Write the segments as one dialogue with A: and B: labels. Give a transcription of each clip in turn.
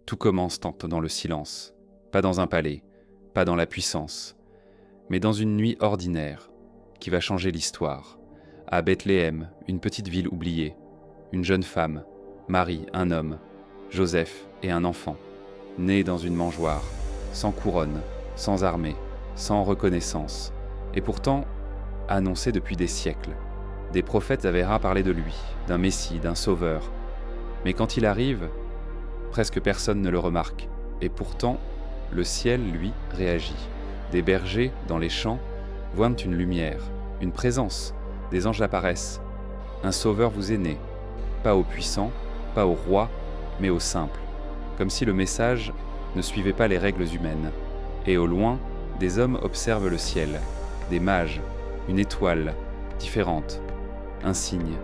A: Tout commence dans le silence, pas dans un palais, pas dans la puissance, mais dans une nuit ordinaire qui va changer l'histoire. À Bethléem, une petite ville oubliée, une jeune femme, Marie, un homme, Joseph et un enfant, nés dans une mangeoire, sans couronne, sans armée, sans reconnaissance, et pourtant annoncé depuis des siècles. Des prophètes avaient parlé de lui, d'un Messie, d'un Sauveur. Mais quand il arrive, presque personne ne le remarque, et pourtant, le ciel, lui, réagit. Des bergers, dans les champs, voient une lumière, une présence, des anges apparaissent. Un Sauveur vous est né, pas aux puissants, pas aux rois, mais aux simples, comme si le message ne suivait pas les règles humaines. Et au loin, des hommes observent le ciel, des mages, une étoile, différente, un signe.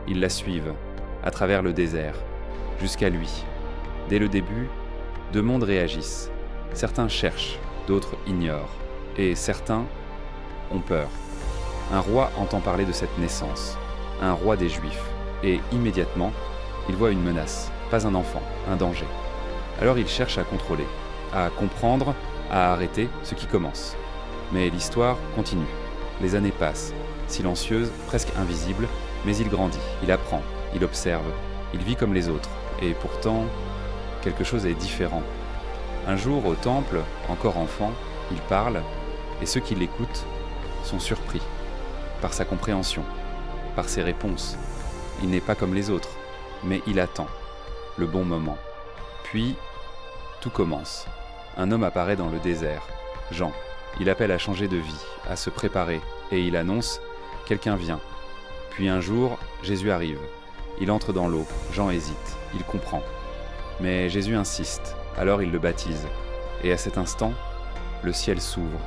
A: Ils la suivent, à travers le désert, jusqu'à lui. Dès le début, deux mondes réagissent. Certains cherchent, d'autres ignorent, et certains ont peur. Un roi entend parler de cette naissance, un roi des Juifs, et immédiatement, il voit une menace, pas un enfant, un danger. Alors il cherche à contrôler, à comprendre, à arrêter ce qui commence. Mais l'histoire continue. Les années passent, silencieuses, presque invisibles, mais il grandit, il apprend, il observe, il vit comme les autres. Et pourtant, quelque chose est différent. Un jour, au temple, encore enfant, il parle, et ceux qui l'écoutent sont surpris par sa compréhension, par ses réponses. Il n'est pas comme les autres, mais il attend le bon moment. Puis, tout commence. Un homme apparaît dans le désert, Jean. Il appelle à changer de vie, à se préparer, et il annonce « Quelqu'un vient ». Puis un jour, Jésus arrive. Il entre dans l'eau, Jean hésite, il comprend. Mais Jésus insiste, alors il le baptise. Et à cet instant, le ciel s'ouvre,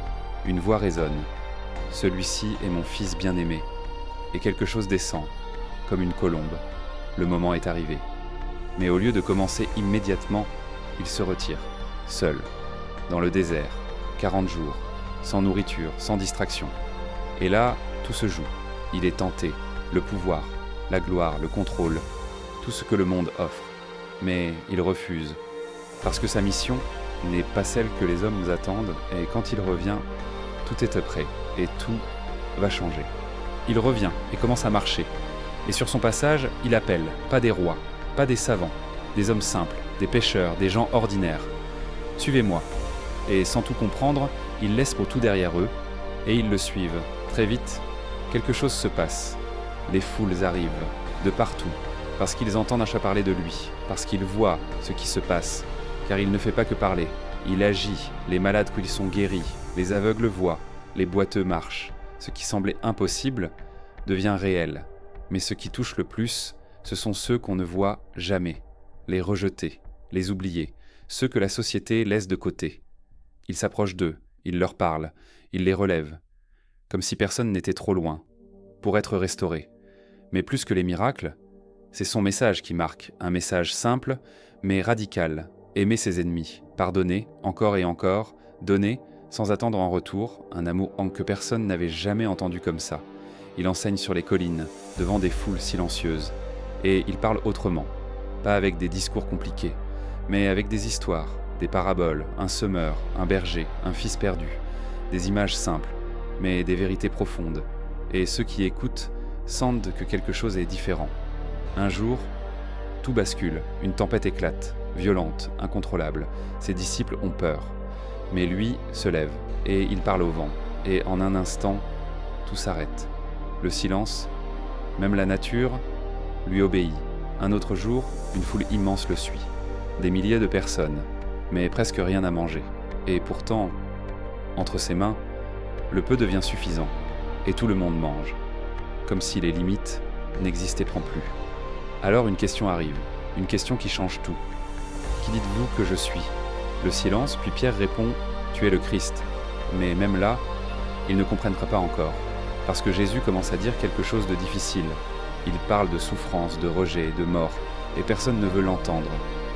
A: une voix résonne. « Celui-ci est mon fils bien-aimé ». Et quelque chose descend, comme une colombe. Le moment est arrivé. Mais au lieu de commencer immédiatement, il se retire, seul, dans le désert, 40 jours, sans nourriture, sans distraction. Et là, tout se joue. Il est tenté, le pouvoir, la gloire, le contrôle, tout ce que le monde offre. Mais il refuse, parce que sa mission n'est pas celle que les hommes attendent, et quand il revient, tout est prêt, et tout va changer. Il revient et commence à marcher. Et sur son passage, il appelle, pas des rois, pas des savants, des hommes simples, des pêcheurs, des gens ordinaires. « Suivez-moi ». Et sans tout comprendre, ils laissent pour tout derrière eux, et ils le suivent. Très vite, quelque chose se passe. Les foules arrivent, de partout, parce qu'ils entendent parler de lui, parce qu'ils voient ce qui se passe, car il ne fait pas que parler. Il agit, les malades qu'ils sont guéris, les aveugles voient, les boiteux marchent. Ce qui semblait impossible devient réel. Mais ce qui touche le plus, ce sont ceux qu'on ne voit jamais, les rejetés, les oubliés, ceux que la société laisse de côté. Il s'approche d'eux, il leur parle, il les relève, comme si personne n'était trop loin, pour être restauré. Mais plus que les miracles, c'est son message qui marque, un message simple, mais radical. Aimer ses ennemis, pardonner, encore et encore, donner, sans attendre en retour, un amour que personne n'avait jamais entendu comme ça. Il enseigne sur les collines, devant des foules silencieuses. Et il parle autrement, pas avec des discours compliqués, mais avec des histoires, des paraboles, un semeur, un berger, un fils perdu, des images simples, mais des vérités profondes. Et ceux qui écoutent sentent que quelque chose est différent. Un jour, tout bascule, une tempête éclate, violente, incontrôlable. Ses disciples ont peur. Mais lui se lève, et il parle au vent. Et en un instant, tout s'arrête. Le silence, même la nature, lui obéit. Un autre jour, une foule immense le suit. Des milliers de personnes, mais presque rien à manger. Et pourtant, entre ses mains, le peu devient suffisant. Et tout le monde mange. Comme si les limites n'existaient plus. Alors une question arrive, une question qui change tout. Qui dites-vous que je suis ? Le silence, puis Pierre répond « Tu es le Christ ». Mais même là, ils ne comprennent pas encore, parce que Jésus commence à dire quelque chose de difficile. Il parle de souffrance, de rejet, de mort, et personne ne veut l'entendre.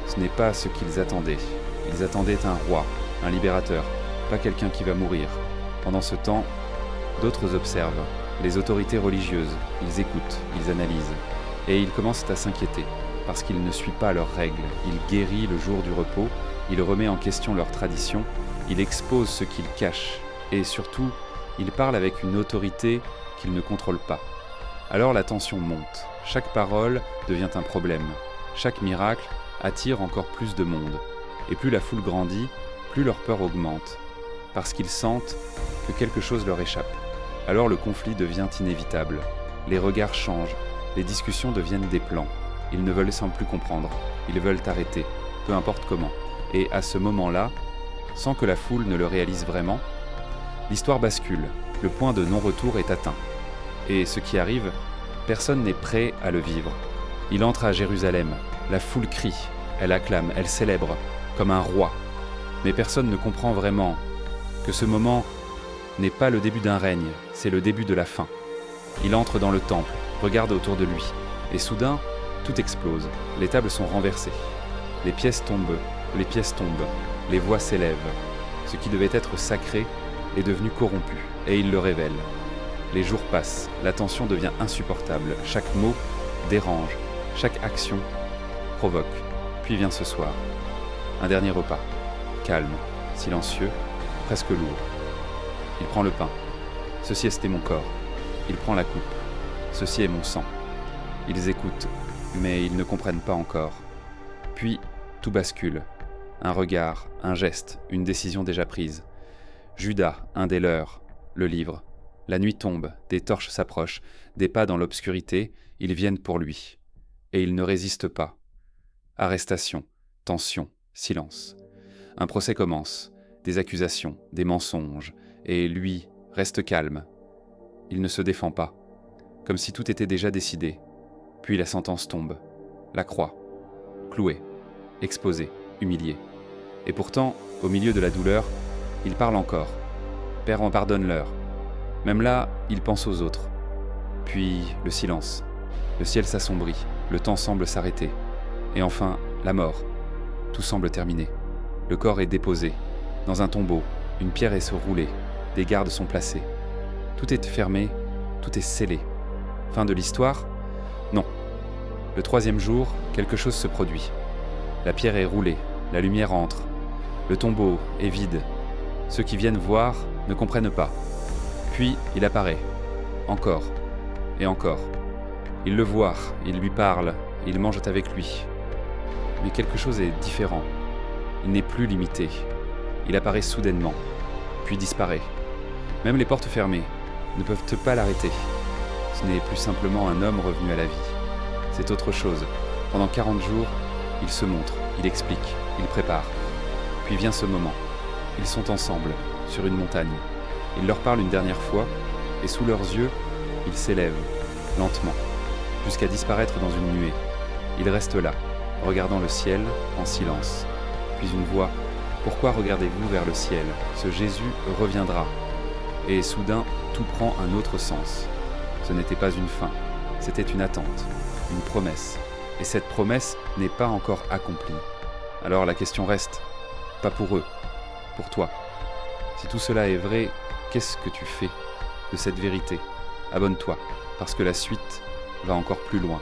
A: Ce n'est pas ce qu'ils attendaient. Ils attendaient un roi, un libérateur, pas quelqu'un qui va mourir. Pendant ce temps, d'autres observent, les autorités religieuses, ils écoutent, ils analysent, et ils commencent à s'inquiéter. parce qu'il ne suit pas leurs règles, il guérit le jour du repos, il remet en question leurs traditions, il expose ce qu'il cache, et surtout, il parle avec une autorité qu'il ne contrôle pas. Alors la tension monte, chaque parole devient un problème, chaque miracle attire encore plus de monde, et plus la foule grandit, plus leur peur augmente, parce qu'ils sentent que quelque chose leur échappe. Alors le conflit devient inévitable, les regards changent, les discussions deviennent des plans, ils ne veulent sans plus comprendre, ils veulent arrêter, peu importe comment. Et à ce moment-là, sans que la foule ne le réalise vraiment, l'histoire bascule, le point de non-retour est atteint. Et ce qui arrive, personne n'est prêt à le vivre. Il entre à Jérusalem, la foule crie, elle acclame, elle célèbre, comme un roi. Mais personne ne comprend vraiment que ce moment n'est pas le début d'un règne, c'est le début de la fin. Il entre dans le temple, regarde autour de lui, et soudain, tout explose, les tables sont renversées. Les pièces tombent, les voix s'élèvent. Ce qui devait être sacré est devenu corrompu, et il le révèle. Les jours passent, la tension devient insupportable, chaque mot dérange, chaque action provoque. Puis vient ce soir, un dernier repas, calme, silencieux, presque lourd. Il prend le pain, ceci était mon corps. Il prend la coupe, ceci est mon sang. Ils écoutent, mais ils ne comprennent pas encore. Puis, tout bascule. Un regard, un geste, une décision déjà prise. Judas, un des leurs, le livre. La nuit tombe, des torches s'approchent, des pas dans l'obscurité, ils viennent pour lui. Et il ne résiste pas. Arrestation, tension, silence. Un procès commence, des accusations, des mensonges, et lui reste calme. Il ne se défend pas, comme si tout était déjà décidé. Puis la sentence tombe, la croix, cloué, exposé, humilié. Et pourtant, au milieu de la douleur, il parle encore. « Père, pardonne-leur ». Même là, il pense aux autres. Puis le silence. Le ciel s'assombrit, le temps semble s'arrêter. Et enfin, la mort. Tout semble terminé. Le corps est déposé. Dans un tombeau, une pierre est roulée. Des gardes sont placés. Tout est fermé, tout est scellé. Fin de l'histoire ? Non. Le troisième jour, quelque chose se produit. La pierre est roulée, la lumière entre. Le tombeau est vide. Ceux qui viennent voir ne comprennent pas. Puis il apparaît. Encore. Et encore. Ils le voient, ils lui parlent, ils mangent avec lui. Mais quelque chose est différent. Il n'est plus limité. Il apparaît soudainement, puis disparaît. Même les portes fermées ne peuvent pas l'arrêter. Ce n'est plus simplement un homme revenu à la vie. C'est autre chose. Pendant 40 jours, il se montre, il explique, il prépare. Puis vient ce moment. Ils sont ensemble, sur une montagne. Il leur parle une dernière fois, et sous leurs yeux, il s'élève, lentement, jusqu'à disparaître dans une nuée. Il reste là, regardant le ciel, en silence. Puis une voix, « Pourquoi regardez-vous vers le ciel ? Ce Jésus reviendra. » Et soudain, tout prend un autre sens. Ce n'était pas une fin, c'était une attente, une promesse. Et cette promesse n'est pas encore accomplie. Alors la question reste, pas pour eux, pour toi. Si tout cela est vrai, qu'est-ce que tu fais de cette vérité ? Abonne-toi, parce que la suite va encore plus loin.